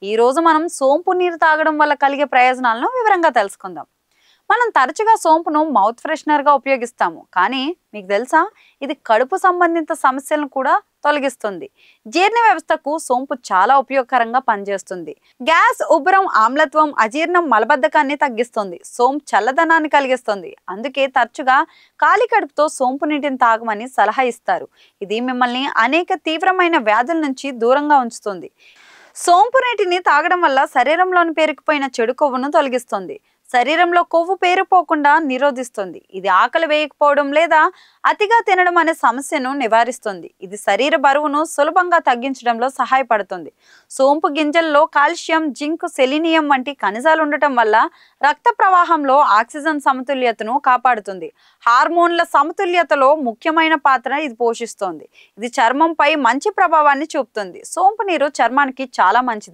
ఈ రోజు మనం సోంపు నీరు తాగడం వల్ల కలిగే ప్రయోజనాలను వివరంగా తెలుసుకుందాం. మనం తరచుగా సోంపును మౌత్ ఫ్రెషనర్ గా ఉపయోగిస్తాము, కానీ మీకు తెలుసా, ఇది కడుపు సంబంధిత సమస్యలను కూడా తొలగిస్తుంది. జీర్ణ వ్యవస్థకు సోంపు చాలా ఉపయోగకరంగా పనిచేస్తుంది. గ్యాస్, ఉబ్బరం, ఆమ్లత్వం, అజీర్ణం, మలబద్ధకాన్ని తగ్గిస్తుంది. సోంపు చల్లదనాన్ని కలిగిస్తుంది. అందుకే తరచుగా ఖాళీ కడుపుతో సోంపు నీటిని తాగమని సలహా ఇస్తారు. ఇది మిమ్మల్ని అనేక తీవ్రమైన వ్యాధుల నుంచి దూరంగా ఉంచుతుంది. సోంపు నీటిని తాగడం వల్ల శరీరంలోని పేరుకుపోయిన చెడు కొవ్వును తొలగిస్తుంది. శరీరంలో కొవ్వు పేరుపోకుండా నిరోధిస్తుంది. ఇది ఆకలి వేయకపోవడం లేదా అతిగా తినడం అనే సమస్యను నివారిస్తుంది. ఇది శరీర బరువును సులభంగా తగ్గించడంలో సహాయపడుతుంది. సోంపు గింజల్లో కాల్షియం, జింక్, సెలీనియం వంటి ఖనిజాలు ఉండటం వల్ల రక్త ప్రవాహంలో ఆక్సిజన్ సమతుల్యతను కాపాడుతుంది. హార్మోన్ల సమతుల్యతలో ముఖ్యమైన పాత్ర ఇది పోషిస్తోంది. ఇది చర్మంపై మంచి ప్రభావాన్ని చూపుతుంది. సోంపు నీరు చర్మానికి చాలా మంచిది.